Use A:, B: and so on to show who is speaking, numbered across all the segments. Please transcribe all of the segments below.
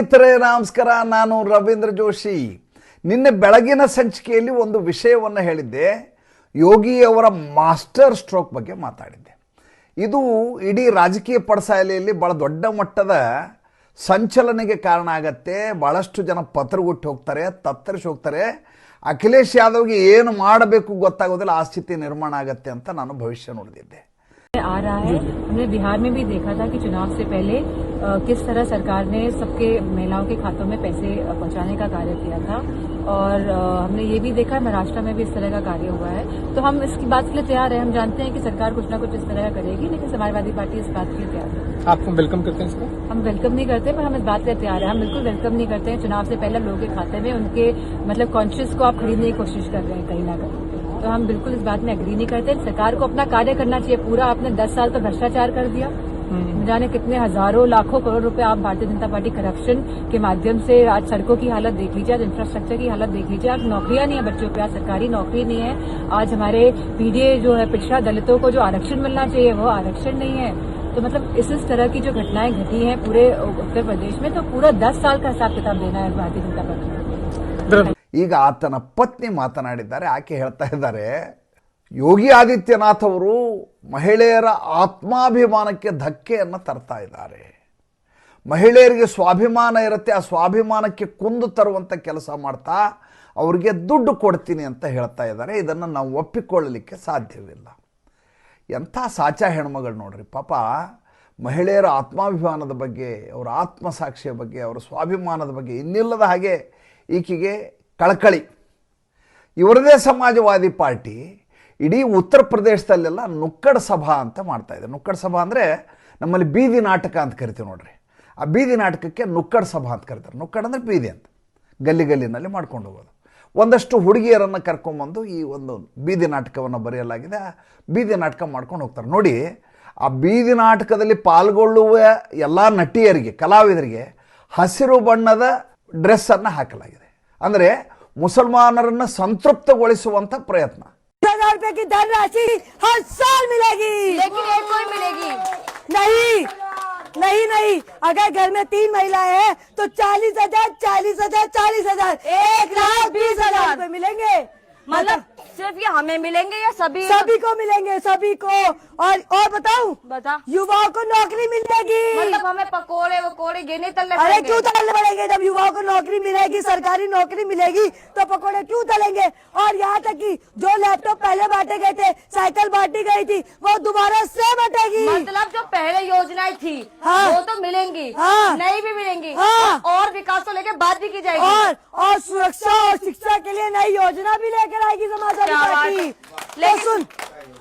A: ಸ್ನೇಹಿತರೆ ನಮಸ್ಕಾರ, ನಾನು ರವೀಂದ್ರ ಜೋಶಿ. ನಿನ್ನೆ ಬೆಳಗಿನ ಸಂಚಿಕೆಯಲ್ಲಿ ಒಂದು ವಿಷಯವನ್ನು ಹೇಳಿದ್ದೆ. ಯೋಗಿಯವರ ಮಾಸ್ಟರ್ ಸ್ಟ್ರೋಕ್ ಬಗ್ಗೆ ಮಾತಾಡಿದ್ದೆ. ಇದು ಇಡೀ ರಾಜಕೀಯ ಪಡಸಾಲೆಯಲ್ಲಿ ಭಾಳ ದೊಡ್ಡ ಮಟ್ಟದ ಸಂಚಲನೆಗೆ ಕಾರಣ ಆಗತ್ತೆ. ಭಾಳಷ್ಟು ಜನ ಪತ್ರಗುಟ್ಟು ಹೋಗ್ತಾರೆ, ತತ್ತರಿಸಿ ಹೋಗ್ತಾರೆ. ಅಖಿಲೇಶ್ ಯಾದವ್ಗೆ ಏನು ಮಾಡಬೇಕು ಗೊತ್ತಾಗೋದಿಲ್ಲ, ಆ ಸ್ಥಿತಿ ನಿರ್ಮಾಣ ಆಗತ್ತೆ ಅಂತ ನಾನು ಭವಿಷ್ಯ ನುಡಿದಿದ್ದೆ.
B: आ रहा है। हमने बिहार में भी देखा था कि चुनाव से पहले किस तरह सरकार ने सबके महिलाओं के खातों में पैसे पहुंचाने का कार्य किया था, और हमने ये भी देखा महाराष्ट्र में भी इस तरह का कार्य हुआ है। तो हम इसकी बात के लिए तैयार है। हम जानते हैं कि सरकार कुछ ना कुछ इस तरह का करेगी, लेकिन समाजवादी पार्टी इस बात के लिए तैयार है।
C: आपको वेलकम करते हैं इसको?
B: हम वेलकम नहीं करते, पर हम इस बात के लिए तैयार है। हम बिल्कुल वेलकम नहीं करते हैं। चुनाव से पहले लोगों के खाते में उनके कॉन्शियस को आप खरीदने की कोशिश कर रहे हैं कहीं ना कहीं। तो हम बिल्कुल इस बात में एग्री नहीं करते। सरकार को अपना कार्य करना चाहिए। पूरा आपने 10 साल तो भ्रष्टाचार कर दिया। जाने कितने हजारों लाखों करोड़ रुपए आप भारतीय जनता पार्टी करप्शन के माध्यम से, आज सड़कों की हालत देख लीजिए, आज इंफ्रास्ट्रक्चर की हालत देख लीजिए, आज नौकरियां नहीं है बच्चों पे, आज सरकारी नौकरी नहीं है। आज हमारे पीडीए जो है, पिछड़ा दलितों को जो आरक्षण मिलना चाहिए वो आरक्षण नहीं है। तो इस तरह की जो घटनाएं घटी हैं पूरे उत्तर प्रदेश में, तो पूरा 10 साल का हिसाब किताब देना है भारतीय जनता पार्टी को।
A: ಈಗ ಆತನ ಪತ್ನಿ ಮಾತನಾಡಿದ್ದಾರೆ. ಆಕೆ ಹೇಳ್ತಾ ಇದ್ದಾರೆ, ಯೋಗಿ ಆದಿತ್ಯನಾಥ್ ಅವರು ಮಹಿಳೆಯರ ಆತ್ಮಾಭಿಮಾನಕ್ಕೆ ಧಕ್ಕೆಯನ್ನು ತರ್ತಾ ಇದ್ದಾರೆ. ಮಹಿಳೆಯರಿಗೆ ಸ್ವಾಭಿಮಾನ ಇರುತ್ತೆ, ಆ ಸ್ವಾಭಿಮಾನಕ್ಕೆ ಕುಂದು ತರುವಂಥ ಕೆಲಸ ಮಾಡ್ತಾ ಅವರಿಗೆ ದುಡ್ಡು ಕೊಡ್ತೀನಿ ಅಂತ ಹೇಳ್ತಾ ಇದ್ದಾರೆ. ಇದನ್ನು ನಾವು ಒಪ್ಪಿಕೊಳ್ಳಲಿಕ್ಕೆ ಸಾಧ್ಯವಿಲ್ಲ. ಎಂಥ ಸಾಚಾ ಹೆಣ್ಮಗಳು ನೋಡ್ರಿ. ಪಾಪ ಮಹಿಳೆಯರ ಆತ್ಮಾಭಿಮಾನದ ಬಗ್ಗೆ, ಅವರ ಆತ್ಮಸಾಕ್ಷಿಯ ಬಗ್ಗೆ, ಅವರ ಸ್ವಾಭಿಮಾನದ ಬಗ್ಗೆ ಇನ್ನಿಲ್ಲದ ಹಾಗೆ ಈಕೆಗೆ ಕಳಕಳಿ. ಇವರದೇ ಸಮಾಜವಾದಿ ಪಾರ್ಟಿ ಇಡೀ ಉತ್ತರ ಪ್ರದೇಶದಲ್ಲೆಲ್ಲ ನುಕ್ಕಡ ಸಭಾ ಅಂತ ಮಾಡ್ತಾಯಿದೆ. ನುಕ್ಕಡ ಸಭಾ ಅಂದರೆ ನಮ್ಮಲ್ಲಿ ಬೀದಿ ನಾಟಕ ಅಂತ ಕರಿತೀವಿ ನೋಡ್ರಿ. ಆ ಬೀದಿ ನಾಟಕಕ್ಕೆ ನುಕ್ಕಡ ಸಭಾ ಅಂತ ಕರೀತಾರೆ. ನುಕ್ಕಡ ಅಂದರೆ ಬೀದಿ ಅಂತ, ಗಲ್ಲಿ ಗಲ್ಲಿನಲ್ಲಿ ಮಾಡ್ಕೊಂಡು ಹೋಗೋದು. ಒಂದಷ್ಟು ಹುಡುಗಿಯರನ್ನು ಕರ್ಕೊಂಬಂದು ಈ ಒಂದು ಬೀದಿ ನಾಟಕವನ್ನು ಬರೆಯಲಾಗಿದೆ. ಆ ಬೀದಿ ನಾಟಕ ಮಾಡ್ಕೊಂಡು ಹೋಗ್ತಾರೆ. ನೋಡಿ, ಆ ಬೀದಿ ನಾಟಕದಲ್ಲಿ ಪಾಲ್ಗೊಳ್ಳುವ ಎಲ್ಲ ನಟಿಯರಿಗೆ, ಕಲಾವಿದರಿಗೆ ಹಸಿರು ಬಣ್ಣದ ಡ್ರೆಸ್ಸನ್ನು ಹಾಕಲಾಗಿದೆ. ಅಂದರೆ ಮುಸಲ್ಮಾನರನ್ನು ಸಂತೃಪ್ತಗೊಳಿಸುವಂಥ ಪ್ರಯತ್ನ.
D: 1000 रुपए की धनराशि हर साल मिलेगी,
E: लेकिन एक को ही मिलेगी।
D: नहीं नहीं नहीं, अगर घर में 3 महिलाएं हैं तो 40,000 40,000 40,000 1,20,000 रुपए मिलेंगे।
E: मतलब सिर्फ ये हमें मिलेंगे या सभी
D: को मिलेंगे, सभी को। और बताऊं,
E: बता।
D: युवाओं को नौकरी मिलेगी।
E: मतलब हमें पकोड़े वकोड़े गिने तलने
D: अरे
E: पड़ेंगे।
D: क्यों तलने पड़ेंगे? जब युवाओं को नौकरी मिलेगी, सरकारी नौकरी मिलेगी, तो पकोड़े क्यों तलेंगे? और यहाँ तक कि जो लैपटॉप पहले बांटे गए थे, साइकिल बांटी गई थी, वो दोबारा से बटेगी।
E: मतलब जो पहले योजनाएं थी
D: हाँ।
E: वो तो मिलेंगी,
D: हाँ।
E: नई भी मिलेंगी,
D: हाँ।
E: और विकास को लेकर बात भी की जाएगी,
D: और सुरक्षा और शिक्षा के लिए नई योजना भी लेकर आएगी समाजवादी
E: क्या बात
D: पार्टी।
E: है।
D: लेकिन सुन,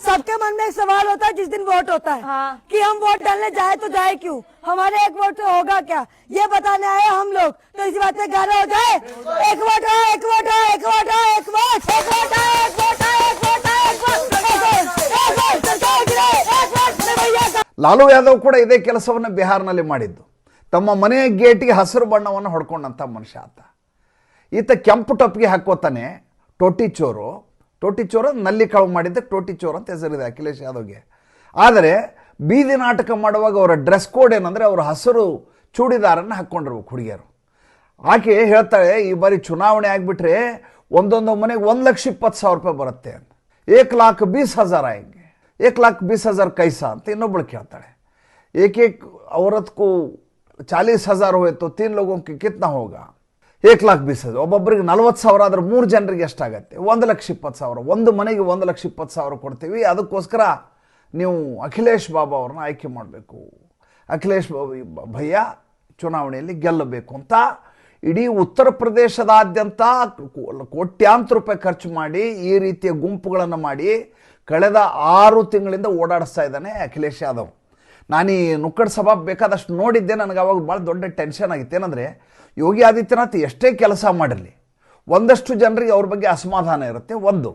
D: सबके मन में एक सवाल होता है जिस दिन वोट होता है,
E: हाँ।
D: कि हम वोट डालने जाए तो जाए क्यों, हमारे एक वोट से होगा क्या, ये बताने आए हम लोग। तो इसी बात पे गाना हो जाए, एक वोट हो, एक वोट हो, एक वोट हो, एक वोट, एक वोट हो, एक वोट हो, एक वोट हो, एक वोट, एक वोट सरकार गिराए, एक वोट से भैया का।
A: ಲಾಲು ಯಾದವ್ ಕೂಡ ಇದೇ ಕೆಲಸವನ್ನು ಬಿಹಾರ್ನಲ್ಲಿ ಮಾಡಿದ್ದು. ತಮ್ಮ ಮನೆಯ ಗೇಟಿಗೆ ಹಸಿರು ಬಣ್ಣವನ್ನು ಹೊಡ್ಕೊಂಡಂಥ ಮನುಷ್ಯ ಆತ. ಈತ ಕೆಂಪು ಟೊಪ್ಪಿಗೆ ಹಾಕೋತಾನೆ. ಟೋಟಿ ಚೋರು ನಲ್ಲಿ ಕಳು ಮಾಡಿದ್ದೆ ಟೋಟಿ ಚೋರ್ ಅಂತ ಹೆಸರಿದೆ ಅಖಿಲೇಶ್ ಯಾದವ್ಗೆ. ಆದರೆ ಬೀದಿ ನಾಟಕ ಮಾಡುವಾಗ ಅವರ ಡ್ರೆಸ್ ಕೋಡ್ ಏನಂದರೆ ಅವರು ಹಸಿರು ಚೂಡಿದಾರನ್ನು ಹಾಕ್ಕೊಂಡಿರ್ಬೇಕು ಹುಡುಗಿಯರು. ಆಕೆ ಹೇಳ್ತಾಳೆ, ಈ ಬಾರಿ ಚುನಾವಣೆ ಆಗಿಬಿಟ್ರೆ ಒಂದೊಂದು ಮನೆಗೆ 1,20,000 ರೂಪಾಯಿ ಬರುತ್ತೆ ಅಂತ. 1,20,000 ಆಯಂಗೆ, 1,20,000 ಕೈಸಾ ಅಂತ ಇನ್ನೊಬ್ಬಳು ಕೇಳ್ತಾಳೆ. एक औरत को 40,000 हुए तो 3 लोगों के कितना होगा? 1,20,000. ಒಬ್ಬೊಬ್ಬರಿಗೆ 40,000 ಆದ್ರೆ 3 ಜನರಿಗೆ ಎಷ್ಟಾಗತ್ತೆ? 1,20,000. ಒಂದು ಮನೆಗೆ 1,20,000 ಕೊಡ್ತೀವಿ. ಅದಕ್ಕೋಸ್ಕರ ನೀವು ಅಖಿಲೇಶ್ ಬಾಬಾ ಅವ್ರನ್ನ ಆಯ್ಕೆ ಮಾಡಬೇಕು, ಅಖಿಲೇಶ್ ಭಯ್ಯ ಚುನಾವಣೆಯಲ್ಲಿ ಗೆಲ್ಲಬೇಕು ಅಂತ ಇಡೀ ಉತ್ತರ ಪ್ರದೇಶದಾದ್ಯಂತ ಕೋಟ್ಯಾಂತರ ರೂಪಾಯಿ ಖರ್ಚು ಮಾಡಿ ಈ ರೀತಿಯ ಗುಂಪುಗಳನ್ನು ಮಾಡಿ ಕಳೆದ 6 ತಿಂಗಳಿಂದ ಓಡಾಡಿಸ್ತಾ ಇದ್ದಾನೆ ಅಖಿಲೇಶ್ ಯಾದವ್. ನಾನು ಈ ನುಕ್ಕಡ ಸಭಾ ಬೇಕಾದಷ್ಟು ನೋಡಿದ್ದೆ. ನನಗೆ ಅವಾಗ ಭಾಳ ದೊಡ್ಡ ಟೆನ್ಷನ್ ಆಗಿತ್ತು. ಏನಂದರೆ ಯೋಗಿ ಆದಿತ್ಯನಾಥ್ ಎಷ್ಟೇ ಕೆಲಸ ಮಾಡಿರಲಿ ಒಂದಷ್ಟು ಜನರಿಗೆ ಅವ್ರ ಬಗ್ಗೆ ಅಸಮಾಧಾನ ಇರುತ್ತೆ. ಒಂದು.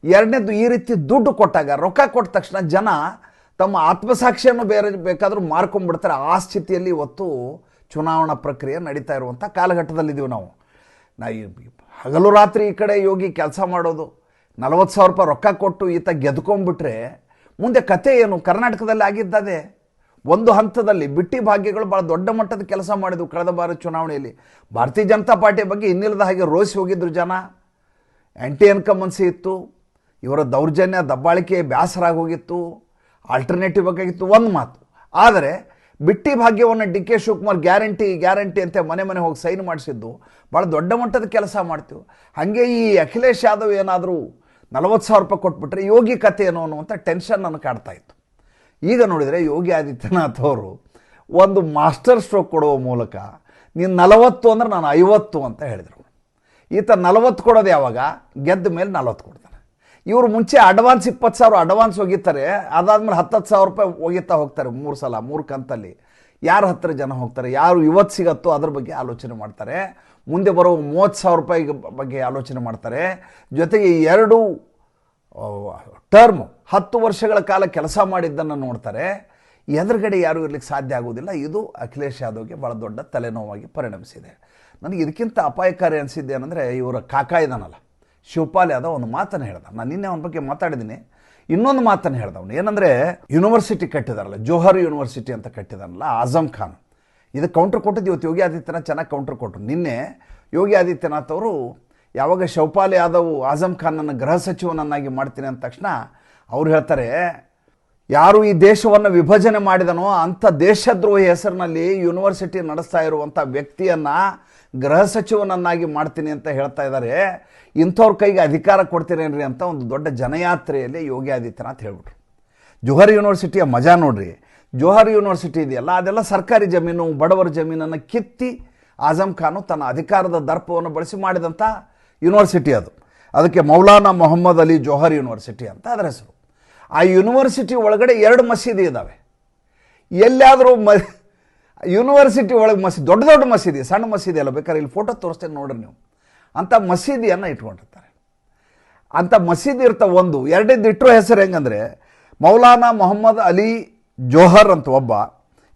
A: ಎರಡನೇದು, ಈ ರೀತಿ ದುಡ್ಡು ಕೊಟ್ಟಾಗ, ರೊಕ್ಕ ಕೊಟ್ಟ ತಕ್ಷಣ ಜನ ತಮ್ಮ ಆತ್ಮಸಾಕ್ಷಿಯನ್ನು ಬೇರೆ ಬೇಕಾದರೂ ಮಾರ್ಕೊಂಡ್ಬಿಡ್ತಾರೆ. ಆ ಸ್ಥಿತಿಯಲ್ಲಿ ಇವತ್ತು ಚುನಾವಣಾ ಪ್ರಕ್ರಿಯೆ ನಡೀತಾ ಇರುವಂಥ ಕಾಲಘಟ್ಟದಲ್ಲಿದ್ದೀವಿ ನಾವು. ಹಗಲು ರಾತ್ರಿ ಈ ಕಡೆ ಯೋಗಿ ಕೆಲಸ ಮಾಡೋದು, 40,000 ರೂಪಾಯಿ ರೊಕ್ಕ ಕೊಟ್ಟು ಈತ ಗೆದ್ಕೊಂಡ್ಬಿಟ್ರೆ ಮುಂದೆ ಕತೆ ಏನು? ಕರ್ನಾಟಕದಲ್ಲಿ ಆಗಿದ್ದದೆ ಒಂದು ಹಂತದಲ್ಲಿ ಬಿಟ್ಟಿ ಭಾಗ್ಯಗಳು ಭಾಳ ದೊಡ್ಡ ಮಟ್ಟದ ಕೆಲಸ ಮಾಡಿದ್ವು ಕಳೆದ ಬಾರಿ ಚುನಾವಣೆಯಲ್ಲಿ. ಭಾರತೀಯ ಜನತಾ ಪಾರ್ಟಿ ಬಗ್ಗೆ ಇನ್ನಿಲ್ಲದ ಹಾಗೆ ರೋಸಿ ಹೋಗಿದ್ರು ಜನ. ಆ್ಯಂಟಿ ಇನ್ಕಮನ್ಸಿ ಇತ್ತು, ಇವರ ದೌರ್ಜನ್ಯ ದಬ್ಬಾಳಿಕೆ ಬೇಸರಾಗಿ ಹೋಗಿತ್ತು, ಆಲ್ಟರ್ನೇಟಿವ್ ಬೇಕಾಗಿತ್ತು ಒಂದು ಮಾತು. ಆದರೆ ಬಿಟ್ಟಿ ಭಾಗ್ಯವನ್ನು ಡಿ ಕೆ ಶಿವಕುಮಾರ್ ಗ್ಯಾರಂಟಿ ಅಂತ ಮನೆ ಮನೆ ಹೋಗಿ ಸೈನ್ ಮಾಡಿಸಿದ್ದು ಭಾಳ ದೊಡ್ಡ ಮಟ್ಟದ ಕೆಲಸ ಮಾಡ್ತೀವಿ. ಹಾಗೆ ಈ ಅಖಿಲೇಶ್ ಯಾದವ್ ಏನಾದರೂ 40,000 ರೂಪಾಯಿ ಕೊಟ್ಬಿಟ್ರೆ ಯೋಗಿ ಕತೆ ಏನೋ ಅನ್ನುವಂಥ ಟೆನ್ಷನ್ ನನಗೆ ಕಾಡ್ತಾ ಇತ್ತು. ಈಗ ನೋಡಿದರೆ ಯೋಗಿ ಆದಿತ್ಯನಾಥ್ ಅವರು ಒಂದು ಮಾಸ್ಟರ್ ಸ್ಟ್ರೋಕ್ ಕೊಡುವ ಮೂಲಕ ನೀನು 40 ಅಂದ್ರೆ ನಾನು 50 ಅಂತ ಹೇಳಿದರು. ಈತ 40 ಕೊಡೋದು ಯಾವಾಗ? ಗೆದ್ದ ಮೇಲೆ 40 ಕೊಡ್ತಾನೆ. ಇವರು ಮುಂಚೆ ಅಡ್ವಾನ್ಸ್ 20,000 ಅಡ್ವಾನ್ಸ್ ಹೋಗಿರ್ತಾರೆ, ಅದಾದ್ಮೇಲೆ 10,000 ರೂಪಾಯಿ ಹೋಗಿತ್ತಾ ಹೋಗ್ತಾರೆ 3 ಸಲ 3 ಕಂತಲ್ಲಿ. ಯಾರು ಹತ್ತಿರ ಜನ ಹೋಗ್ತಾರೆ, ಯಾರು ಇವತ್ತು ಸಿಗತ್ತೋ ಅದ್ರ ಬಗ್ಗೆ ಆಲೋಚನೆ ಮಾಡ್ತಾರೆ, ಮುಂದೆ ಬರೋ 30,000 ರೂಪಾಯಿ ಬಗ್ಗೆ ಆಲೋಚನೆ ಮಾಡ್ತಾರೆ. ಜೊತೆಗೆ 2 ಟರ್ಮ್ 10 ವರ್ಷಗಳ ಕಾಲ ಕೆಲಸ ಮಾಡಿದ್ದನ್ನು ನೋಡ್ತಾರೆ. ಎದುರುಗಡೆ ಯಾರೂ ಇರಲಿಕ್ಕೆ ಸಾಧ್ಯ ಆಗೋದಿಲ್ಲ. ಇದು ಅಖಿಲೇಶ್ ಯಾದವ್ಗೆ ಭಾಳ ದೊಡ್ಡ ತಲೆನೋವಾಗಿ ಪರಿಣಮಿಸಿದೆ. ನನಗೆ ಇದಕ್ಕಿಂತ ಅಪಾಯಕಾರಿ ಅನಿಸಿದ್ದೆ ಏನಂದರೆ, ಇವರ ಕಾಕ ಇದ್ದಾನಲ್ಲ ಶಿವಪಾಲ್ ಯಾದವ್ ಒಂದು ಮಾತನ್ನು ಹೇಳ್ದ. ನಾನು ನಿನ್ನೆ ಅವನ ಬಗ್ಗೆ ಮಾತಾಡಿದ್ದೀನಿ. ಇನ್ನೊಂದು ಮಾತನ್ನು ಹೇಳ್ದವನು ಏನಂದರೆ, ಯೂನಿವರ್ಸಿಟಿ ಕಟ್ಟಿದಾರಲ್ಲ, ಜೋಹರ್ ಯೂನಿವರ್ಸಿಟಿ ಅಂತ ಕಟ್ಟಿದಾರಲ್ಲ ಆಜಮ್ ಖಾನ್, ಇದು ಕೌಂಟ್ರ್ ಕೊಟ್ಟಿದ್ದು ಇವತ್ತು ಯೋಗಿ ಆದಿತ್ಯನಾಥ್ ಚೆನ್ನಾಗಿ ಕೌಂಟ್ರ್ ಕೊಟ್ಟರು. ನಿನ್ನೆ ಯೋಗಿ ಆದಿತ್ಯನಾಥ್ ಅವರು ಯಾವಾಗ ಶಿವಪಾಲ್ ಯಾದವ್ ಆಜಮ್ ಖಾನನ್ನು ಗೃಹ ಸಚಿವನನ್ನಾಗಿ ಮಾಡ್ತೀನಿ ಅಂದ ತಕ್ಷಣ ಅವ್ರು ಹೇಳ್ತಾರೆ, ಯಾರು ಈ ದೇಶವನ್ನು ವಿಭಜನೆ ಮಾಡಿದನೋ ಅಂಥ ದೇಶದ್ರೋಹಿ ಹೆಸರಿನಲ್ಲಿ ಯೂನಿವರ್ಸಿಟಿ ನಡೆಸ್ತಾ ಇರುವಂಥ ವ್ಯಕ್ತಿಯನ್ನು ಗೃಹ ಸಚಿವನನ್ನಾಗಿ ಮಾಡ್ತೀನಿ ಅಂತ ಹೇಳ್ತಾ ಇದ್ದಾರೆ. ಇಂಥವ್ರ ಕೈಗೆ ಅಧಿಕಾರ ಕೊಡ್ತೀರೇನ್ರಿ ಅಂತ ಒಂದು ದೊಡ್ಡ ಜನಯಾತ್ರೆಯಲ್ಲಿ ಯೋಗಿ ಆದಿತ್ಯನಾಥ್ ಹೇಳ್ಬಿಟ್ರು. ಜೋಹರ್ ಯೂನಿವರ್ಸಿಟಿಯ ಮಜಾ ನೋಡ್ರಿ. ಜೋಹರ್ ಯೂನಿವರ್ಸಿಟಿ ಇದೆಯಲ್ಲ, ಅದೆಲ್ಲ ಸರ್ಕಾರಿ ಜಮೀನು, ಬಡವರ ಜಮೀನನ್ನು ಕಿತ್ತಿ ಆಜಮ್ ಖಾನು ತನ್ನ ಅಧಿಕಾರದ ದರ್ಪವನ್ನು ಬಳಸಿ ಮಾಡಿದಂಥ ಯೂನಿವರ್ಸಿಟಿ ಅದು. ಅದಕ್ಕೆ ಮೌಲಾನಾ ಮೊಹಮ್ಮದ್ ಅಲಿ ಜೋಹರ್ ಯೂನಿವರ್ಸಿಟಿ ಅಂತ ಅದರ ಹೆಸರು. ಆ ಯೂನಿವರ್ಸಿಟಿ ಒಳಗಡೆ 2 ಮಸೀದಿ ಇದ್ದಾವೆ. ಎಲ್ಲಾದರೂ ಯೂನಿವರ್ಸಿಟಿ ಒಳಗೆ ದೊಡ್ಡ ದೊಡ್ಡ ಮಸೀದಿ, ಸಣ್ಣ ಮಸೀದಿ ಅಲ್ಲ, ಬೇಕಾದ್ರೆ ಇಲ್ಲಿ ಫೋಟೋ ತೋರಿಸ್ತೇನೆ ನೋಡ್ರಿ ನೀವು. ಅಂಥ ಮಸೀದಿಯನ್ನು ಇಟ್ಕೊಂಡಿರ್ತಾರೆ. ಅಂಥ ಮಸೀದಿ ಇರ್ತಾವೆ. ಒಂದು ಎರಡನೇದು ಇಟ್ಟರೋ ಹೆಸರು ಹೆಂಗಂದರೆ ಮೌಲಾನಾ ಮೊಹಮ್ಮದ್ ಅಲಿ ಜೋಹರ್ ಅಂತ ಒಬ್ಬ,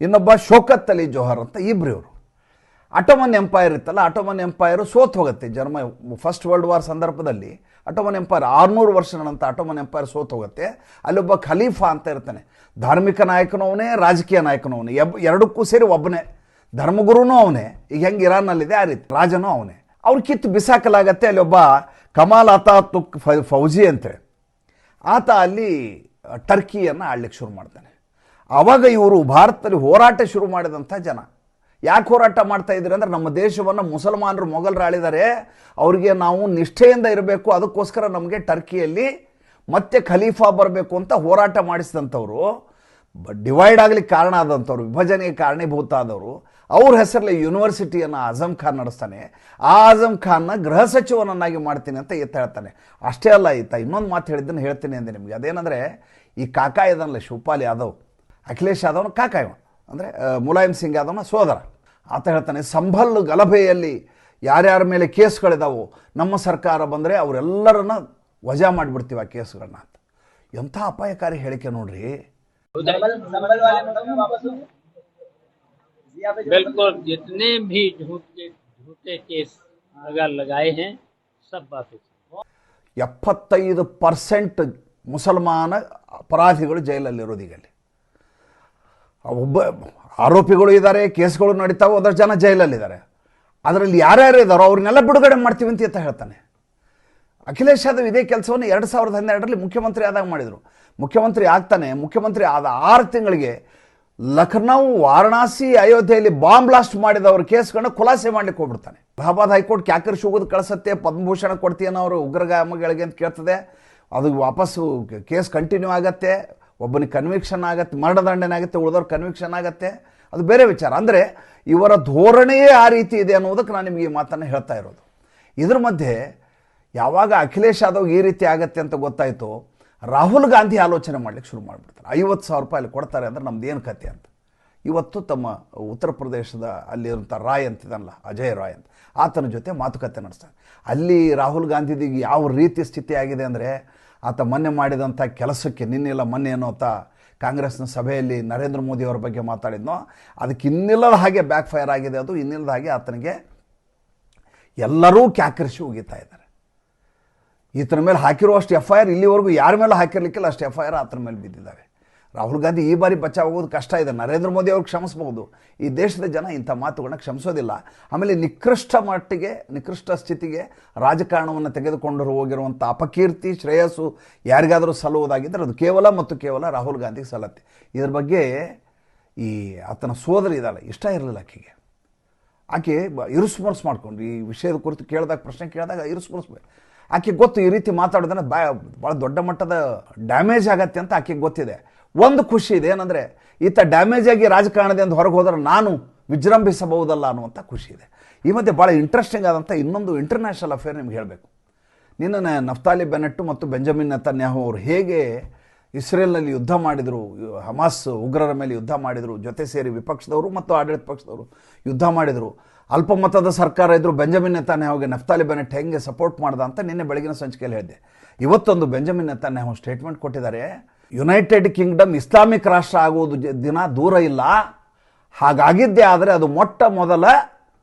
A: ಇನ್ನೊಬ್ಬ ಶೌಕತ್ ಅಲಿ ಜೋಹರ್ ಅಂತ ಇಬ್ಬರು. ಇವರು ಅಟೋಮನ್ ಎಂಪೈರ್ ಇತ್ತಲ್ಲ, ಅಟೋಮನ್ ಎಂಪೈರು ಸೋತ್ ಹೋಗುತ್ತೆ. ಫಸ್ಟ್ ವರ್ಲ್ಡ್ ವಾರ್ ಸಂದರ್ಭದಲ್ಲಿ ಅಟೋಮನ್ ಎಂಪೈರ್ 600 ವರ್ಷಗಳಂತ ಅಟೋಮನ್ ಎಂಪೈರ್ ಸೋತ್ ಹೋಗುತ್ತೆ. ಅಲ್ಲೊಬ್ಬ ಖಲೀಫಾ ಅಂತ ಇರ್ತಾನೆ, ಧಾರ್ಮಿಕ ನಾಯಕನೂ ಅವನೇ, ರಾಜಕೀಯ ನಾಯಕನೂ ಅವನೇ, ಎರಡಕ್ಕೂ ಸೇರಿ ಒಬ್ಬನೇ, ಧರ್ಮಗುರುನೂ ಅವನೇ. ಈಗ ಹೆಂಗೆ ಇರಾನ್ನಲ್ಲಿದೆ ಆ ರೀತಿ ರಾಜನೂ ಅವನೇ. ಅವ್ರು ಕಿತ್ತು ಬಿಸಾಕಲಾಗತ್ತೆ. ಅಲ್ಲಿ ಒಬ್ಬ ಕಮಾಲ್ ಅತಾತುರ್ಕ್ ಫೌಜಿ ಅಂತೇಳಿ ಆತ ಅಲ್ಲಿ ಟರ್ಕಿಯನ್ನು ಆಳ್ಲಿಕ್ಕೆ ಶುರು ಮಾಡ್ತಾನೆ. ಆವಾಗ ಇವರು ಭಾರತದಲ್ಲಿ ಹೋರಾಟ ಶುರು ಮಾಡಿದಂಥ ಜನ. ಯಾಕೆ ಹೋರಾಟ ಮಾಡ್ತಾ ಇದ್ದೀರಿ ಅಂದರೆ, ನಮ್ಮ ದೇಶವನ್ನು ಮುಸಲ್ಮಾನರು ಮೊಘಲರು ಆಳಿದ್ದಾರೆ, ಅವರಿಗೆ ನಾವು ನಿಷ್ಠೆಯಿಂದ ಇರಬೇಕು, ಅದಕ್ಕೋಸ್ಕರ ನಮಗೆ ಟರ್ಕಿಯಲ್ಲಿ ಮತ್ತೆ ಖಲೀಫಾ ಬರಬೇಕು ಅಂತ ಹೋರಾಟ ಮಾಡಿಸಿದಂಥವ್ರು, ಡಿವೈಡ್ ಆಗಲಿಕ್ಕೆ ಕಾರಣ ಆದಂಥವ್ರು, ವಿಭಜನೆಗೆ ಕಾರಣೀಭೂತ ಆದವರು. ಅವ್ರ ಹೆಸರಲ್ಲಿ ಯೂನಿವರ್ಸಿಟಿಯನ್ನು ಆಜಮ್ ಖಾನ್ ನಡೆಸ್ತಾನೆ. ಆ ಆಜಮ್ ಖಾನ್ನ ಗೃಹ ಸಚಿವನನ್ನಾಗಿ ಮಾಡ್ತೀನಿ ಅಂತ ಈತ ಹೇಳ್ತಾನೆ. ಅಷ್ಟೇ ಅಲ್ಲ, ಈತ ಇನ್ನೊಂದು ಮಾತು ಹೇಳಿದ್ದನ್ನು ಹೇಳ್ತೀನಿ ಅಂದೆ ನಿಮಗೆ. ಅದೇನೆಂದರೆ, ಈ ಕಾಕ ಇದನ್ನಲ್ಲ ಶಿವಪಾಲ್ ಯಾದವ್, ಅಖಿಲೇಶ್ ಯಾದವ್ನ ಕಾಕ ಇವ, ಅಂದರೆ ಮುಲಾಯಂ ಸಿಂಗ್ ಯಾದವ್ನ ಸೋದರ. ಆತ ಹೇಳ್ತಾನೆ, ಸಂಭಲ್ ಗಲಭೆಯಲ್ಲಿ ಯಾರ್ಯಾರ ಮೇಲೆ ಕೇಸ್ಗಳಿದಾವೋ ನಮ್ಮ ಸರ್ಕಾರ ಬಂದರೆ ಅವರೆಲ್ಲರನ್ನ ವಜಾ ಮಾಡಿಬಿಡ್ತೀವಿ ಆ ಕೇಸ್ಗಳನ್ನ ಅಂತ. ಎಂಥ ಅಪಾಯಕಾರಿ ಹೇಳಿಕೆ ನೋಡ್ರಿ.
C: बिल्कुल, जितने भी झूठे केस अगर लगाए हैं सब वापस.
A: 75% ಮುಸಲ್ಮಾನ ಅಪರಾಧಿಗಳು ಜೈಲಲ್ಲಿರೋದು ಈಗಲ್ಲಿ. ಒಬ್ಬ ಆರೋಪಿಗಳು ಇದ್ದಾರೆ, ಕೇಸ್ಗಳು ನಡೀತಾವೆ, ಅದರ ಜನ ಜೈಲಲ್ಲಿದ್ದಾರೆ. ಅದರಲ್ಲಿ ಯಾರ್ಯಾರು ಇದ್ದಾರೋ ಅವ್ರನ್ನೆಲ್ಲ ಬಿಡುಗಡೆ ಮಾಡ್ತೀವಿ ಅಂತ ಹೇಳ್ತಾನೆ. ಅಖಿಲೇಶ್ ಯಾದವ್ ಇದೇ ಕೆಲಸವನ್ನು 2012ರಲ್ಲಿ ಮುಖ್ಯಮಂತ್ರಿ ಆದಾಗ ಮಾಡಿದರು. ಮುಖ್ಯಮಂತ್ರಿ ಆಗ್ತಾನೆ, ಮುಖ್ಯಮಂತ್ರಿ ಆದ 6 ತಿಂಗಳಿಗೆ ಲಖನೌ, ವಾರಣಾಸಿ, ಅಯೋಧ್ಯೆಯಲ್ಲಿ ಬಾಂಬ್ ಬ್ಲಾಸ್ಟ್ ಮಾಡಿದವ್ರ ಕೇಸ್ಗಳನ್ನ ಖುಲಾಸೆ ಮಾಡ್ಲಿಕ್ಕೆ ಹೋಗ್ಬಿಡ್ತಾನೆ. ಅಲಹಾಬಾದ್ ಹೈಕೋರ್ಟ್ ಕ್ಯಾಕರ್ ಶೂಗದು ಕಳಿಸುತ್ತೆ, ಪದ್ಮಭೂಷಣ ಕೊಡ್ತೀಯನ್ನೋ ಅವರು ಉಗ್ರಗಾಮಿಗಳಿಗೆ ಅಂತ ಕೇಳ್ತದೆ. ಅದು ವಾಪಸ್ಸು ಕೇಸ್ ಕಂಟಿನ್ಯೂ ಆಗತ್ತೆ, ಒಬ್ಬನಿಗೆ ಕನ್ವಿಕ್ಷನ್ ಆಗತ್ತೆ, ಮರಣದಂಡನೆ ಆಗುತ್ತೆ, ಉಳಿದವ್ರ ಕನ್ವಿಕ್ಷನ್ ಆಗತ್ತೆ, ಅದು ಬೇರೆ ವಿಚಾರ. ಅಂದರೆ ಇವರ ಧೋರಣೆಯೇ ಆ ರೀತಿ ಇದೆ ಅನ್ನೋದಕ್ಕೆ ನಾನು ನಿಮಗೆ ಈ ಮಾತನ್ನು ಹೇಳ್ತಾ ಇರೋದು. ಇದ್ರ ಮಧ್ಯೆ ಯಾವಾಗ ಅಖಿಲೇಶ್ ಯಾದವ್ ಈ ರೀತಿ ಆಗತ್ತೆ ಅಂತ ಗೊತ್ತಾಯಿತು, ರಾಹುಲ್ ಗಾಂಧಿ ಆಲೋಚನೆ ಮಾಡ್ಲಿಕ್ಕೆ ಶುರು ಮಾಡಿಬಿಡ್ತಾರೆ. 50,000 ರೂಪಾಯಿ ಕೊಡ್ತಾರೆ ಅಂದರೆ ನಮ್ದು ಏನು ಕತೆ ಅಂತ. ಇವತ್ತು ತಮ್ಮ ಉತ್ತರ ಪ್ರದೇಶದ ಅಲ್ಲಿರುವಂಥ ರಾಯ್ ಅಂತಿದನಲ್ಲ, ಅಜಯ್ ರಾಯ್ ಅಂತ, ಆತನ ಜೊತೆ ಮಾತುಕತೆ ನಡೆಸ್ತಾರೆ. ಅಲ್ಲಿ ರಾಹುಲ್ ಗಾಂಧಿದಿಗೆ ಯಾವ ರೀತಿ ಸ್ಥಿತಿ ಆಗಿದೆ ಅಂದರೆ, ಆತ ಮೊನ್ನೆ ಮಾಡಿದಂಥ ಕೆಲಸಕ್ಕೆ ನಿನ್ನೆಲ್ಲ ಮೊನ್ನೆ ಏನೋ ಆತ ಕಾಂಗ್ರೆಸ್ನ ಸಭೆಯಲ್ಲಿ ನರೇಂದ್ರ ಮೋದಿಯವರ ಬಗ್ಗೆ ಮಾತಾಡಿದ್ನೋ, ಅದಕ್ಕೆ ಇನ್ನಿಲ್ಲದ ಹಾಗೆ ಬ್ಯಾಕ್ ಫೈರ್ ಆಗಿದೆ. ಅದು ಇನ್ನಿಲ್ಲದ ಹಾಗೆ ಆತನಿಗೆ ಎಲ್ಲರೂ ಕ್ಯಾಕರಿಸಿ ಹೋಗಿತಾ ಇದ್ದಾರೆ. ಈತನ ಮೇಲೆ ಹಾಕಿರುವಷ್ಟು FIR ಇಲ್ಲಿವರೆಗೂ ಯಾರ ಮೇಲೂ ಹಾಕಿರ್ಲಿಕ್ಕಿಲ್ಲ, ಅಷ್ಟು FIR ಆತನ ಮೇಲೆ ಬಿದ್ದಿದ್ದಾವೆ. ರಾಹುಲ್ ಗಾಂಧಿ ಈ ಬಾರಿ ಬಚಾವಾಗೋದು ಕಷ್ಟ ಇದೆ. ನರೇಂದ್ರ ಮೋದಿ ಅವ್ರಿಗೆ ಕ್ಷಮಿಸ್ಬೋದು, ಈ ದೇಶದ ಜನ ಇಂಥ ಮಾತುಗಳನ್ನ ಕ್ಷಮಿಸೋದಿಲ್ಲ. ಆಮೇಲೆ ನಿಕೃಷ್ಟ ಸ್ಥಿತಿಗೆ ರಾಜಕಾರಣವನ್ನು ತೆಗೆದುಕೊಂಡು ಹೋಗಿರುವಂಥ ಅಪಕೀರ್ತಿ ಶ್ರೇಯಸ್ಸು ಯಾರಿಗಾದರೂ ಸಲ್ಲುವುದಾಗಿದ್ದರೆ ಅದು ಕೇವಲ ಮತ್ತು ಕೇವಲ ರಾಹುಲ್ ಗಾಂಧಿಗೆ ಸಲ್ಲತ್ತೆ. ಇದ್ರ ಬಗ್ಗೆ ಈ ಆತನ ಸೋದರಿ ಇದ್ದಾಳೆ, ಇಷ್ಟ ಇರಲಿಲ್ಲ ಆಕೆ ಇರುಸ್ಮರ್ಸ್ ಮಾಡ್ಕೊಂಡು ಈ ವಿಷಯದ ಕುರಿತು ಪ್ರಶ್ನೆ ಕೇಳಿದಾಗ ಇರುಸ್ಮರ್ಸ್ಬೇಕು. ಆಕೆಗೆ ಗೊತ್ತು ಈ ರೀತಿ ಮಾತಾಡೋದನ್ನ ಭಾಳ ದೊಡ್ಡ ಮಟ್ಟದ ಡ್ಯಾಮೇಜ್ ಆಗತ್ತೆ ಅಂತ ಆಕೆಗೆ ಗೊತ್ತಿದೆ. ಒಂದು ಖುಷಿ ಇದೆ, ಏನಂದರೆ ಈತ ಡ್ಯಾಮೇಜ್ ಆಗಿ ರಾಜಕಾರಣದಿಂದ ಹೊರಗೆ ಹೋದ್ರೆ ನಾನು ವಿಜೃಂಭಿಸಬಹುದಲ್ಲ ಅನ್ನುವಂಥ ಖುಷಿ ಇದೆ. ಈ ಮಧ್ಯೆ ಭಾಳ ಇಂಟ್ರೆಸ್ಟಿಂಗ್ ಆದಂಥ ಇನ್ನೊಂದು ಇಂಟರ್ನ್ಯಾಷನಲ್ ಅಫೇರ್ ನಿಮ್ಗೆ ಹೇಳಬೇಕು. ನಿನ್ನೆ ನಫ್ತಾಲಿ ಬೆನೆಟ್ ಮತ್ತು ಬೆಂಜಮಿನ್ ನೆತನ್ಯಾಹು ಅವರು ಹೇಗೆ ಇಸ್ರೇಲ್ನಲ್ಲಿ ಯುದ್ಧ ಮಾಡಿದರು, ಹಮಾಸ್ ಉಗ್ರರ ಮೇಲೆ ಯುದ್ಧ ಮಾಡಿದರು, ಜೊತೆ ಸೇರಿ ವಿಪಕ್ಷದವರು ಮತ್ತು ಆಡಳಿತ ಪಕ್ಷದವರು ಯುದ್ಧ ಮಾಡಿದರು. ಅಲ್ಪಮತದ ಸರ್ಕಾರ ಇದ್ದರು, ಬೆಂಜಮಿನ್ ನೆತನ್ಯಾಹುಗೆ ನಫ್ತಾಲಿ ಬೆನೆಟ್ ಹೆಂಗೆ ಸಪೋರ್ಟ್ ಮಾಡ್ದ ಅಂತ ನಿನ್ನೆ ಬೆಳಗಿನ ಸಂಚಿಕೆಯಲ್ಲಿ ಹೇಳಿದೆ. ಇವತ್ತೊಂದು ಬೆಂಜಮಿನ್ ನೆತನ್ಯಾಹು ಸ್ಟೇಟ್ಮೆಂಟ್ ಕೊಟ್ಟಿದ್ದಾರೆ. ಯುನೈಟೆಡ್ ಕಿಂಗ್ಡಮ್ ಇಸ್ಲಾಮಿಕ್ ರಾಷ್ಟ್ರ ಆಗುವುದು ದಿನ ದೂರ ಇಲ್ಲ, ಹಾಗಾಗಿದ್ದೇ ಆದರೆ ಅದು ಮೊಟ್ಟ ಮೊದಲ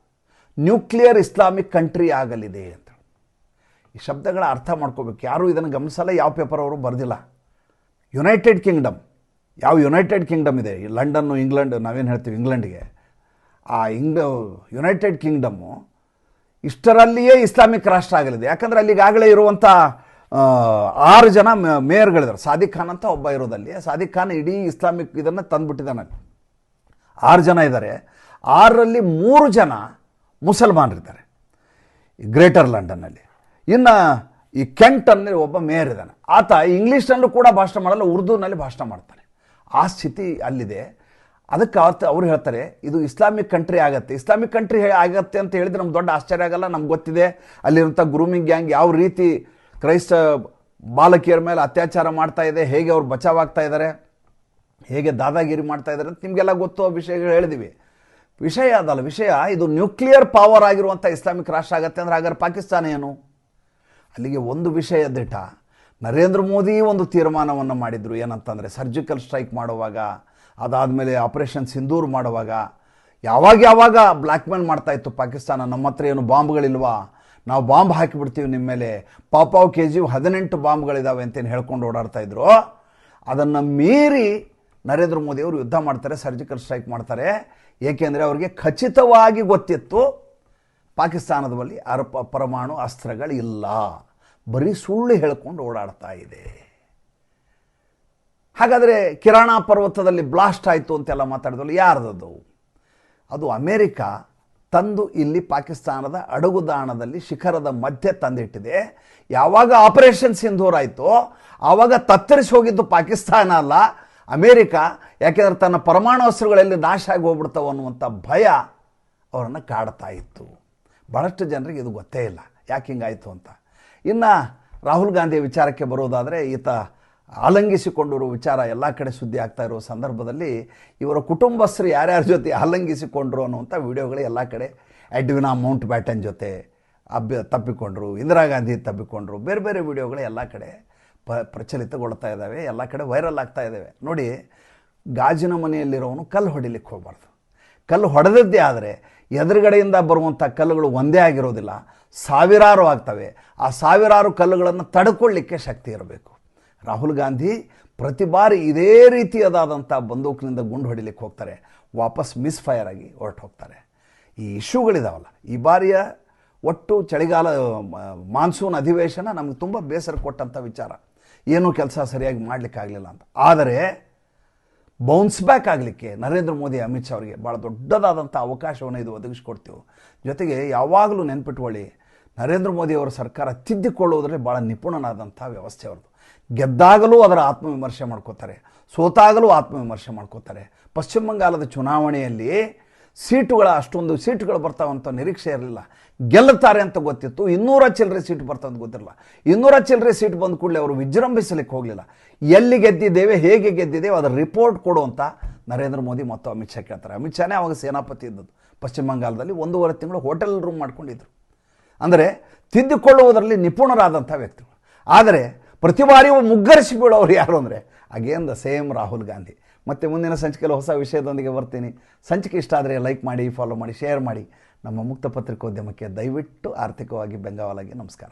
A: ನ್ಯೂಕ್ಲಿಯರ್ ಇಸ್ಲಾಮಿಕ್ ಕಂಟ್ರಿ ಆಗಲಿದೆ ಅಂತ. ಈ ಶಬ್ದಗಳ ಅರ್ಥ ಮಾಡ್ಕೋಬೇಕು. ಯಾರೂ ಇದನ್ನು ಗಮನಿಸಲ್ಲ, ಯಾವ ಪೇಪರ್ ಅವರು ಬರೆದಿಲ್ಲ. ಯುನೈಟೆಡ್ ಕಿಂಗ್ಡಮ್, ಯಾವ ಯುನೈಟೆಡ್ ಕಿಂಗ್ಡಮ್ ಇದೆ, ಲಂಡನ್ನು ಇಂಗ್ಲೆಂಡ್ ನಾವೇನು ಹೇಳ್ತೀವಿ ಇಂಗ್ಲೆಂಡ್ಗೆ, ಆ ಯುನೈಟೆಡ್ ಕಿಂಗ್ಡಮ್ಮು ಇಷ್ಟರಲ್ಲಿಯೇ ಇಸ್ಲಾಮಿಕ್ ರಾಷ್ಟ್ರ ಆಗಲಿದೆ. ಯಾಕಂದರೆ ಅಲ್ಲಿಗಾಗಲೇ ಇರುವಂಥ 6 ಜನ ಮೇಯರ್ಗಳಿದ್ದಾರೆ. ಸಾದಿಕ್ ಖಾನ್ ಅಂತ ಒಬ್ಬ ಇರೋದಲ್ಲಿ, ಸಾದಿಕ್ ಖಾನ್ ಇಡೀ ಇಸ್ಲಾಮಿಕ್ ಇದನ್ನು ತಂದುಬಿಟ್ಟಿದ್ದಾನೆ. 6 ಜನ ಇದ್ದಾರೆ. 6ರಲ್ಲಿ 3 ಜನ ಮುಸಲ್ಮಾನರಿದ್ದಾರೆ ಗ್ರೇಟರ್ ಲಂಡನ್ನಲ್ಲಿ. ಇನ್ನು ಈ ಕೆಂಟನ್ನಲ್ಲಿ ಒಬ್ಬ ಮೇಯರ್ ಇದ್ದಾನೆ. ಆತ ಇಂಗ್ಲೀಷ್ನಲ್ಲೂ ಕೂಡ ಭಾಷಣ ಮಾಡಲ್ಲ, ಉರ್ದುನಲ್ಲಿ ಭಾಷಣ ಮಾಡ್ತಾನೆ. ಆ ಸ್ಥಿತಿ ಅಲ್ಲಿದೆ. ಅದಕ್ಕೆ ಅವ್ರು ಹೇಳ್ತಾರೆ ಇದು ಇಸ್ಲಾಮಿಕ್ ಕಂಟ್ರಿ ಆಗತ್ತೆ. ಇಸ್ಲಾಮಿಕ್ ಕಂಟ್ರಿ ಆಗತ್ತೆ ಅಂತ ಹೇಳಿದ್ರೆ ನಮ್ಗೆ ದೊಡ್ಡ ಆಶ್ಚರ್ಯ ಆಗಲ್ಲ. ನಮ್ಗೆ ಗೊತ್ತಿದೆ ಅಲ್ಲಿರುವಂಥ ಗ್ರೂಮಿಂಗ್ ಗ್ಯಾಂಗ್ ಯಾವ ರೀತಿ ಕ್ರೈಸ್ತ ಬಾಲಕಿಯರ ಮೇಲೆ ಅತ್ಯಾಚಾರ ಮಾಡ್ತಾ ಇದೆ, ಹೇಗೆ ಅವ್ರು ಬಚಾವಾಗ್ತಾ ಇದ್ದಾರೆ, ಹೇಗೆ ದಾದಾಗಿರಿ ಮಾಡ್ತಾ ಇದ್ದಾರೆ ಅಂತ ನಿಮಗೆಲ್ಲ ಗೊತ್ತು. ವಿಷಯಗಳು ಹೇಳಿದ್ದೀವಿ. ವಿಷಯ ಅದಲ್ಲ, ವಿಷಯ ಇದು ನ್ಯೂಕ್ಲಿಯರ್ ಪವರ್ ಆಗಿರುವಂಥ ಇಸ್ಲಾಮಿಕ್ ರಾಷ್ಟ್ರ ಆಗತ್ತೆ ಅಂದರೆ ಹಾಗಾದ್ರೆ ಪಾಕಿಸ್ತಾನ ಏನು? ಅಲ್ಲಿಗೆ ಒಂದು ವಿಷಯ ದಿಟ, ನರೇಂದ್ರ ಮೋದಿ ಒಂದು ತೀರ್ಮಾನವನ್ನು ಮಾಡಿದರು. ಏನಂತಂದರೆ ಸರ್ಜಿಕಲ್ ಸ್ಟ್ರೈಕ್ ಮಾಡುವಾಗ, ಅದಾದಮೇಲೆ ಆಪರೇಷನ್ ಸಿಂಧೂರ್ ಮಾಡುವಾಗ ಯಾವಾಗ ಬ್ಲ್ಯಾಕ್ ಮೇಲ್ ಮಾಡ್ತಾಯಿತ್ತು ಪಾಕಿಸ್ತಾನ. ನಮ್ಮ ಹತ್ರ ಏನು ಬಾಂಬ್ಗಳಿಲ್ವಾ, ನಾವು ಬಾಂಬ್ ಹಾಕಿಬಿಡ್ತೀವಿ ನಿಮ್ಮ ಮೇಲೆ, ಪಾಪಾವ್ KG 18 ಬಾಂಬ್ಗಳಿದ್ದಾವೆ ಅಂತೇನು ಹೇಳ್ಕೊಂಡು ಓಡಾಡ್ತಾಯಿದ್ರು. ಅದನ್ನು ಮೀರಿ ನರೇಂದ್ರ ಮೋದಿಯವರು ಯುದ್ಧ ಮಾಡ್ತಾರೆ, ಸರ್ಜಿಕಲ್ ಸ್ಟ್ರೈಕ್ ಮಾಡ್ತಾರೆ. ಏಕೆಂದರೆ ಅವರಿಗೆ ಖಚಿತವಾಗಿ ಗೊತ್ತಿತ್ತು ಪಾಕಿಸ್ತಾನದ ಬಳಿ ಪರಮಾಣು ಅಸ್ತ್ರಗಳಿಲ್ಲ, ಬರೀ ಸುಳ್ಳು ಹೇಳ್ಕೊಂಡು ಓಡಾಡ್ತಾ ಇದೆ. ಹಾಗಾದರೆ ಕಿರಾಣ ಪರ್ವತದಲ್ಲಿ ಬ್ಲಾಸ್ಟ್ ಆಯಿತು ಅಂತೆಲ್ಲ ಮಾತಾಡಿದ್ವಲ್ಲ, ಯಾರ್ದದು? ಅದು ಅಮೇರಿಕಾ ತಂದು ಇಲ್ಲಿ ಪಾಕಿಸ್ತಾನದ ಅಡಗುದಾಣದಲ್ಲಿ ಶಿಖರದ ಮಧ್ಯೆ ತಂದಿಟ್ಟಿದೆ. ಯಾವಾಗ ಆಪರೇಷನ್ ಸಿಂಧೂರ್ ಆಯಿತು ಆವಾಗ ತತ್ತರಿಸಿ ಹೋಗಿದ್ದು ಪಾಕಿಸ್ತಾನ ಅಲ್ಲ, ಅಮೇರಿಕಾ. ಯಾಕೆಂದರೆ ತನ್ನ ಪರಮಾಣು ಅಸ್ತ್ರಗಳಲ್ಲಿ ನಾಶ ಆಗಿ ಹೋಗ್ಬಿಡ್ತಾವೆ ಅನ್ನುವಂಥ ಭಯ ಅವರನ್ನು ಕಾಡ್ತಾ ಇತ್ತು. ಭಾಳಷ್ಟು ಜನರಿಗೆ ಇದು ಗೊತ್ತೇ ಇಲ್ಲ ಯಾಕೆ ಹಿಂಗಾಯಿತು ಅಂತ. ಇನ್ನು ರಾಹುಲ್ ಗಾಂಧಿಯ ವಿಚಾರಕ್ಕೆ ಬರೋದಾದರೆ, ಈತ ಆಲಂಗಿಸಿಕೊಂಡಿರೋ ವಿಚಾರ ಎಲ್ಲ ಕಡೆ ಸುದ್ದಿ ಆಗ್ತಾ ಇರೋ ಸಂದರ್ಭದಲ್ಲಿ ಇವರ ಕುಟುಂಬಸ್ಥರು ಯಾರ್ಯಾರ ಜೊತೆ ಆಲಂಗಿಸಿಕೊಂಡ್ರು ಅನ್ನುವಂಥ ವಿಡಿಯೋಗಳು ಎಲ್ಲ ಕಡೆ, ಎಡ್ವಿನಾ ಮೌಂಟ್ ಬ್ಯಾಟನ್ ಜೊತೆ ತಪ್ಪಿಕೊಂಡ್ರು, ಇಂದಿರಾ ಗಾಂಧಿ ತಪ್ಪಿಕೊಂಡ್ರು, ಬೇರೆ ಬೇರೆ ವಿಡಿಯೋಗಳು ಎಲ್ಲ ಕಡೆ ಪ್ರಚಲಿತಗೊಳ್ತಾ ಇದ್ದಾವೆ, ಎಲ್ಲ ಕಡೆ ವೈರಲ್ ಆಗ್ತಾ ಇದ್ದಾವೆ. ನೋಡಿ, ಗಾಜಿನ ಮನೆಯಲ್ಲಿರೋನು ಕಲ್ಲು ಹೊಡಿಲಿಕ್ಕೆ ಹೋಗಬಾರ್ದು. ಕಲ್ಲು ಹೊಡೆದದ್ದೇ ಆದರೆ ಎದುರುಗಡೆಯಿಂದ ಬರುವಂಥ ಕಲ್ಲುಗಳು ಒಂದೇ ಆಗಿರೋದಿಲ್ಲ, ಸಾವಿರಾರು ಆಗ್ತವೆ. ಆ ಸಾವಿರಾರು ಕಲ್ಲುಗಳನ್ನು ತಡ್ಕೊಳ್ಳಿಕ್ಕೆ ಶಕ್ತಿ ಇರಬೇಕು. ರಾಹುಲ್ ಗಾಂಧಿ ಪ್ರತಿ ಬಾರಿ ಇದೇ ರೀತಿಯಾದಂಥ ಬಂದೂಕಿನಿಂದ ಗುಂಡು ಹೊಡಿಲಿಕ್ಕೆ ಹೋಗ್ತಾರೆ, ವಾಪಸ್ ಮಿಸ್ಫೈರ್ ಆಗಿ ಹೊರಟು ಹೋಗ್ತಾರೆ. ಈ ಇಶ್ಯೂಗಳಿದಾವಲ್ಲ, ಈ ಬಾರಿಯ ಒಟ್ಟು ಚಳಿಗಾಲ ಮಾನ್ಸೂನ್ ಅಧಿವೇಶನ ನಮಗೆ ತುಂಬ ಬೇಸರ ಕೊಟ್ಟಂಥ ವಿಚಾರ. ಏನೂ ಕೆಲಸ ಸರಿಯಾಗಿ ಮಾಡಲಿಕ್ಕಾಗಲಿಲ್ಲ ಅಂತ. ಆದರೆ ಬೌನ್ಸ್ ಬ್ಯಾಕ್ ಆಗಲಿಕ್ಕೆ ನರೇಂದ್ರ ಮೋದಿ, ಅಮಿತ್ ಶಾ ಅವರಿಗೆ ಭಾಳ ದೊಡ್ಡದಾದಂಥ ಅವಕಾಶವನ್ನು ಇದು ಒದಗಿಸ್ಕೊಡ್ತೀವಿ. ಜೊತೆಗೆ ಯಾವಾಗಲೂ ನೆನ್ಪಿಟ್ಕೊಳ್ಳಿ, ನರೇಂದ್ರ ಮೋದಿಯವರ ಸರ್ಕಾರ ತಿದ್ದಿಕೊಳ್ಳುವುದರಲ್ಲಿ ಭಾಳ ನಿಪುಣನಾದಂಥ ವ್ಯವಸ್ಥೆ ಅವ್ರದ್ದು. ಗೆದ್ದಾಗಲೂ ಅದರ ಆತ್ಮವಿಮರ್ಶೆ ಮಾಡ್ಕೋತಾರೆ, ಸೋತಾಗಲೂ ಆತ್ಮವಿಮರ್ಶೆ ಮಾಡ್ಕೋತಾರೆ. ಪಶ್ಚಿಮ ಬಂಗಾಳದ ಚುನಾವಣೆಯಲ್ಲಿ ಅಷ್ಟೊಂದು ಸೀಟುಗಳು ಬರ್ತಾವಂತ ನಿರೀಕ್ಷೆ ಇರಲಿಲ್ಲ. ಗೆಲ್ಲುತ್ತಾರೆ ಅಂತ ಗೊತ್ತಿತ್ತು. 200 ಚಿಲ್ಲರೆ ಸೀಟು ಬರ್ತಾವಂತ ಗೊತ್ತಿರಲಿಲ್ಲ. 200 ಚಿಲ್ಲರೆ ಸೀಟು ಬಂದ ಕೂಡಲೇ ಅವರು ವಿಜೃಂಭಿಸಲಿಕ್ಕೆ ಹೋಗಲಿಲ್ಲ. ಎಲ್ಲಿ ಗೆದ್ದಿದ್ದೇವೆ, ಹೇಗೆ ಗೆದ್ದಿದ್ದೇವೆ ಅದರ ರಿಪೋರ್ಟ್ ಕೊಡುವಂಥ ನರೇಂದ್ರ ಮೋದಿ ಮತ್ತು ಅಮಿತ್ ಶಾ ಕೇಳ್ತಾರೆ. ಅಮಿತ್ ಶಾನೇ ಅವಾಗ ಸೇನಾಪತಿ ಇದ್ದದ್ದು. ಪಶ್ಚಿಮ ಬಂಗಾಳದಲ್ಲಿ 1.5 ತಿಂಗಳು ಹೋಟೆಲ್ ರೂಮ್ ಮಾಡ್ಕೊಂಡಿದ್ರು. ಅಂದರೆ ತಿದ್ದುಕೊಳ್ಳುವುದರಲ್ಲಿ ನಿಪುಣರಾದಂಥ ವ್ಯಕ್ತಿಗಳು. ಆದರೆ ಪ್ರತಿ ಬಾರಿಯೂ ಮುಗ್ಗರಿಸಿ ಬೀಳೋರು ಯಾರು ಅಂದರೆ again the same Rahul Gandhi. ಮತ್ತು ಮುಂದಿನ ಸಂಚಿಕೆಯಲ್ಲಿ ಹೊಸ ವಿಷಯದೊಂದಿಗೆ ಬರ್ತೀನಿ. ಸಂಚಿಕೆ ಇಷ್ಟ ಆದರೆ ಲೈಕ್ ಮಾಡಿ, ಫಾಲೋ ಮಾಡಿ, ಶೇರ್ ಮಾಡಿ. ನಮ್ಮ ಮುಕ್ತ ಪತ್ರಿಕೋದ್ಯಮಕ್ಕೆ ದಯವಿಟ್ಟು ಆರ್ಥಿಕವಾಗಿ ಬೆಂಗಾವಲಾಗಿ. ನಮಸ್ಕಾರ.